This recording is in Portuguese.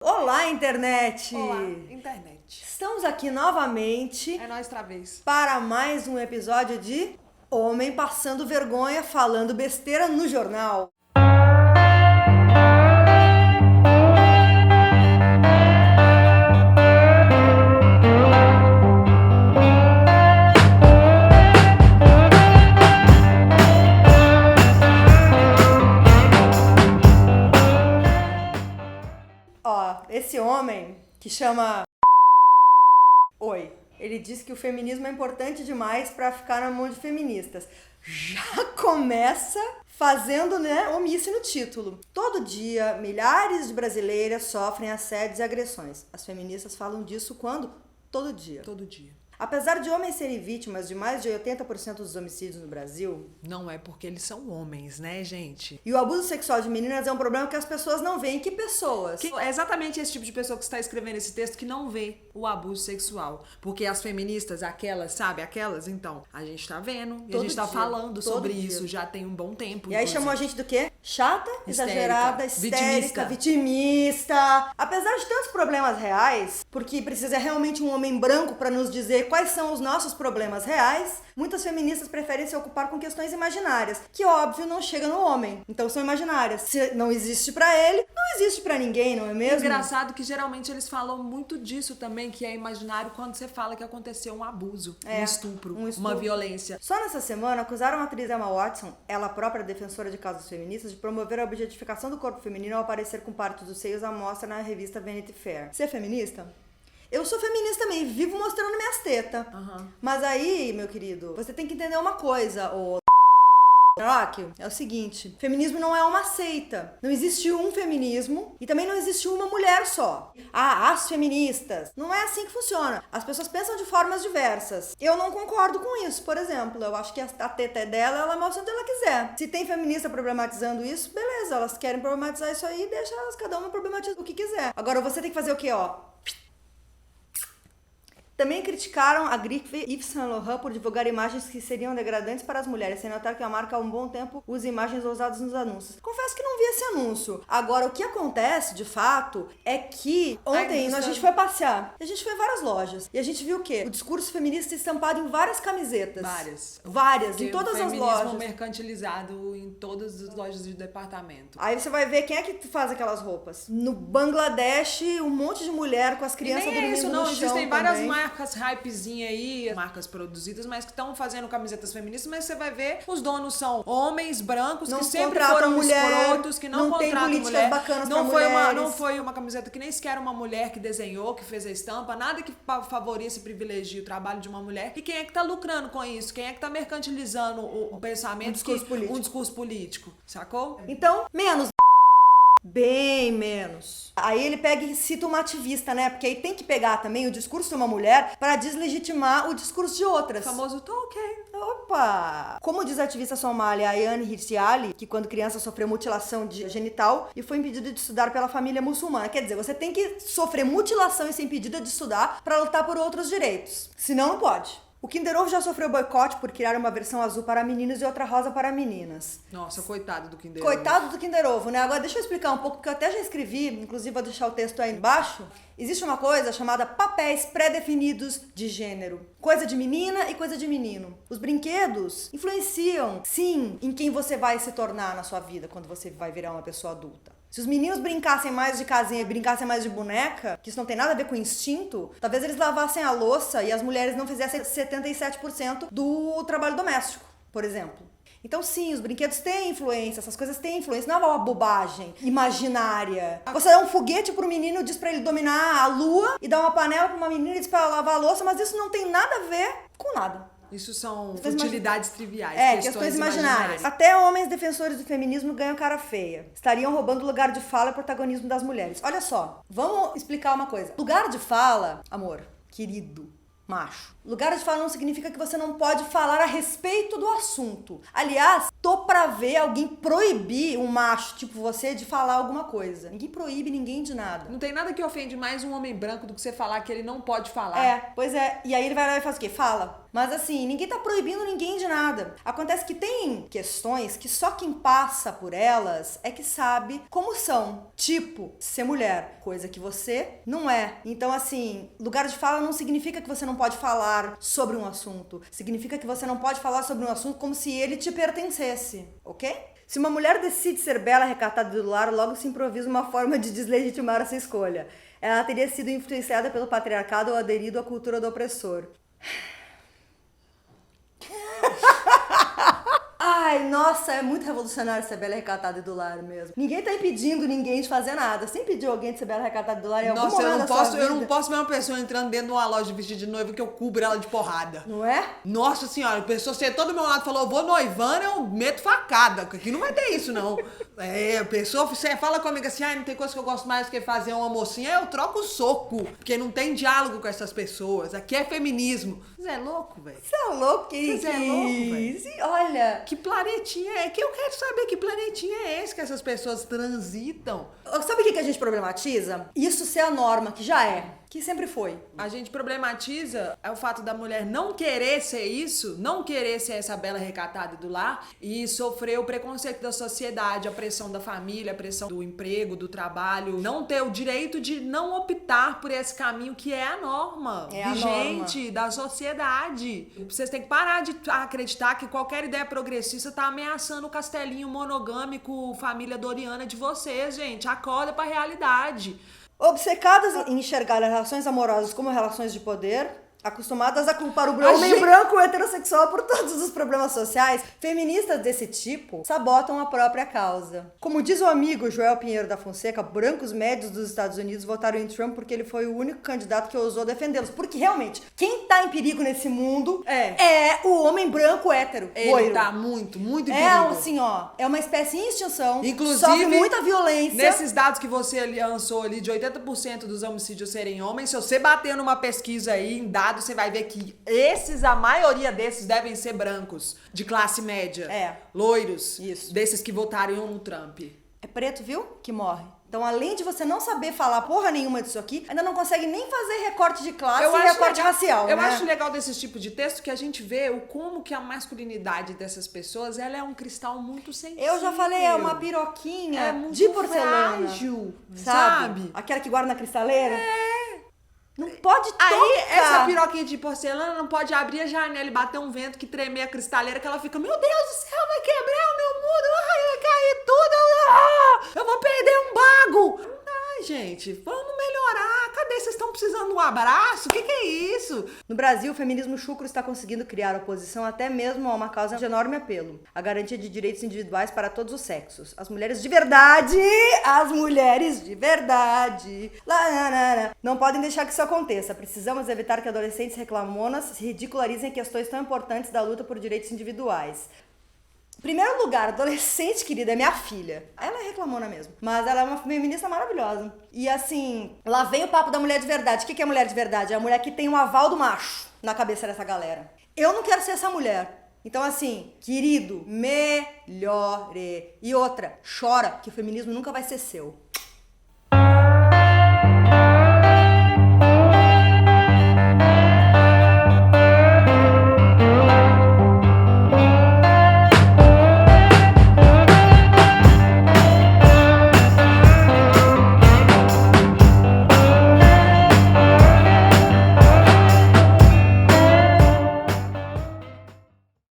Olá, internet! Olá, internet. Estamos aqui novamente É nós outra vez. para mais um episódio de Homem Passando Vergonha Falando Besteira no Jornal. Esse homem que chama Oi, ele diz que o feminismo é importante demais para ficar na mão de feministas. Já começa fazendo, omisse no título. Todo dia, milhares de brasileiras sofrem assédios e agressões. As feministas falam disso quando? Todo dia. Todo dia. Apesar de homens serem vítimas de mais de 80% dos homicídios no Brasil... Não é porque eles são homens, né, gente? E o abuso sexual de meninas é um problema que as pessoas não veem. Que pessoas? É exatamente esse tipo de pessoa que está escrevendo esse texto que não vê o abuso sexual. Porque as feministas, aquelas, então, a gente tá vendo. E a gente tá falando sobre isso já tem um bom tempo. E aí chamou a gente do quê? Chata, exagerada, histérica, vitimista. Vitimista. Apesar de tantos problemas reais, porque precisa realmente um homem branco pra nos dizer quais são os nossos problemas reais, muitas feministas preferem se ocupar com questões imaginárias, que óbvio não chega no homem, então são imaginárias. Se não existe pra ele, não existe pra ninguém, não é mesmo? Engraçado que geralmente eles falam muito disso também, que é imaginário quando você fala que aconteceu um abuso, um estupro, uma violência. Só nessa semana acusaram a atriz Emma Watson, ela própria defensora de causas feministas, de promover a objetificação do corpo feminino ao aparecer com partes dos seios à mostra na revista Vanity Fair. Você é feminista? Eu sou feminista também, vivo mostrando minhas tetas. Mas aí, meu querido, você tem que entender uma coisa, Rock, é o seguinte, feminismo não é uma seita. Não existe um feminismo e também não existe uma mulher só. As feministas. Não é assim que funciona. As pessoas pensam de formas diversas. Eu não concordo com isso, por exemplo. Eu acho que a teta é dela, ela mostra onde ela quiser. Se tem feminista problematizando isso, beleza, elas querem problematizar isso aí, deixa elas, cada uma problematizar o que quiser. Agora você tem que fazer o quê, Também criticaram a grife Yves Saint Laurent por divulgar imagens que seriam degradantes para as mulheres, sem notar que a marca há um bom tempo usa imagens ousadas nos anúncios. Confesso que não vi esse anúncio. Agora, o que acontece, de fato, é que ontem a gente foi passear. A gente foi em várias lojas. E a gente viu o quê? O discurso feminista estampado em várias camisetas. Várias, em todas as lojas. Feminismo mercantilizado em todas as lojas de departamento. Aí você vai ver quem é que faz aquelas roupas. No Bangladesh, um monte de mulher com as crianças dormindo isso, no não. chão Existem várias também. marcas hypezinha aí, marcas produzidas, mas que estão fazendo camisetas feministas, mas você vai ver, os donos são homens brancos que sempre foram escrotos, que não contratam mulher. Bacanas Não foi uma camiseta que nem sequer uma mulher que desenhou, que fez a estampa, nada que favoreça e privilegie o trabalho de uma mulher. E quem é que tá lucrando com isso? Quem é que tá mercantilizando o pensamento? Um discurso político, sacou? Então, menos. Bem menos. Aí ele pega e cita uma ativista, né? Porque aí tem que pegar também o discurso de uma mulher para deslegitimar o discurso de outras. O famoso tô ok. Opa! Como diz a ativista somália Ayane Hirsi, que quando criança sofreu mutilação genital e foi impedida de estudar pela família muçulmana. Quer dizer, você tem que sofrer mutilação e ser impedida de estudar para lutar por outros direitos. Senão não pode. O Kinder Ovo já sofreu boicote por criar uma versão azul para meninos e outra rosa para meninas. Nossa, coitado do Kinder Ovo. Coitado do Kinder Ovo, né? Agora deixa eu explicar um pouco, porque eu até já escrevi, inclusive vou deixar o texto aí embaixo. Existe uma coisa chamada papéis pré-definidos de gênero. Coisa de menina e coisa de menino. Os brinquedos influenciam, sim, em quem você vai se tornar na sua vida quando você vai virar uma pessoa adulta. Se os meninos brincassem mais de casinha e brincassem mais de boneca, que isso não tem nada a ver com instinto, talvez eles lavassem a louça e as mulheres não fizessem 77% do trabalho doméstico, por exemplo. Então sim, os brinquedos têm influência, essas coisas têm influência, não é uma bobagem imaginária. Você dá um foguete pro menino, diz pra ele dominar a lua, e dá uma panela pra uma menina e diz pra ela lavar a louça, mas isso não tem nada a ver com nada. Isso são utilidades triviais. Questões imaginárias. Até homens defensores do feminismo ganham cara feia. Estariam roubando lugar de fala e protagonismo das mulheres. Olha só, vamos explicar uma coisa. Lugar de fala, amor, querido, macho. Lugar de fala não significa que você não pode falar a respeito do assunto. Aliás, tô pra ver alguém proibir um macho tipo você de falar alguma coisa. Ninguém proíbe ninguém de nada. Não tem nada que ofende mais um homem branco do que você falar que ele não pode falar. Pois é. E aí ele vai lá e faz o quê? Fala. Mas assim, ninguém tá proibindo ninguém de nada. Acontece que tem questões que só quem passa por elas é que sabe como são. Tipo, ser mulher. Coisa que você não é. Então assim, lugar de fala não significa que você não pode falar sobre um assunto. Significa que você não pode falar sobre um assunto como se ele te pertencesse, ok? Se uma mulher decide ser bela, recatada e do lar, logo se improvisa uma forma de deslegitimar essa escolha. Ela teria sido influenciada pelo patriarcado ou aderido à cultura do opressor. Ai, nossa, é muito revolucionário ser bela, recatada e do lar mesmo. Ninguém tá impedindo ninguém de fazer nada. Você impediu alguém de ser bela, recatada e do lar em algum momento da sua vida? Eu não posso ver uma pessoa entrando dentro de uma loja vestida de noiva que eu cubro ela de porrada. Não é? Nossa senhora, a pessoa sentou do meu lado e falou, eu vou noivando, eu meto facada. Aqui não vai ter isso, não. A pessoa você fala comigo assim, não tem coisa que eu gosto mais do que fazer uma mocinha, eu troco o soco. Porque não tem diálogo com essas pessoas. Aqui é feminismo. Você é louco, velho. Você é louco, que Você é louco, velho. Olha... Que planetinha é? Que eu quero saber que planetinha é esse que essas pessoas transitam. Sabe o que a gente problematiza? Isso ser a norma, que já é. Que sempre foi. A gente problematiza o fato da mulher não querer ser isso, não querer ser essa bela recatada do lar e sofrer o preconceito da sociedade, a pressão da família, a pressão do emprego, do trabalho, não ter o direito de não optar por esse caminho que é a norma vigente da sociedade. Vocês têm que parar de acreditar que qualquer ideia progressista tá ameaçando o castelinho monogâmico, família doriana de vocês, gente. Acorda pra realidade. Obcecadas em enxergar as relações amorosas como relações de poder, acostumadas a culpar o homem branco heterossexual por todos os problemas sociais, feministas desse tipo sabotam a própria causa. Como diz o amigo Joel Pinheiro da Fonseca, brancos médios dos Estados Unidos votaram em Trump porque ele foi o único candidato que ousou defendê-los. Porque realmente, quem tá em perigo nesse mundo é o homem branco hétero. Ele loiro. Tá muito em perigo. É assim, ó, é uma espécie em extinção. Inclusive, sofre muita violência. Nesses dados que você lançou ali de 80% dos homicídios serem homens, se você bater numa pesquisa aí em dados, você vai ver que a maioria desses devem ser brancos, de classe média, loiros, desses que votariam no Trump. É preto, viu? Que morre. Então, além de você não saber falar porra nenhuma disso aqui, ainda não consegue nem fazer recorte de classe e recorte racial, Eu acho legal desse tipo de texto que a gente vê como que a masculinidade dessas pessoas, ela é um cristal muito sensível. Eu já falei, é uma piroquinha de porcelana. Frágil, sabe? Aquela que guarda na cristaleira. Não pode tocar. Aí, essa piroquinha de porcelana não pode abrir a janela e bater um vento que tremer a cristaleira, que ela fica, meu Deus do céu, vai quebrar o meu muro, vai cair tudo, eu vou perder um bago. Ai, gente, vamos melhorar. Cadê? Vocês estão precisando de um abraço? O que é isso? No Brasil, o feminismo chucro está conseguindo criar oposição até mesmo a uma causa de enorme apelo. A garantia de direitos individuais para todos os sexos. As mulheres de verdade, não podem deixar que isso aconteça. Precisamos evitar que adolescentes reclamonas se ridicularizem questões tão importantes da luta por direitos individuais. Em primeiro lugar, adolescente, querida, é minha filha. Ela é reclamona mesmo. Mas ela é uma feminista maravilhosa. E assim, lá vem o papo da mulher de verdade. O que é mulher de verdade? É a mulher que tem o aval do macho na cabeça dessa galera. Eu não quero ser essa mulher. Então assim, querido, melhore. E outra, chora, que o feminismo nunca vai ser seu.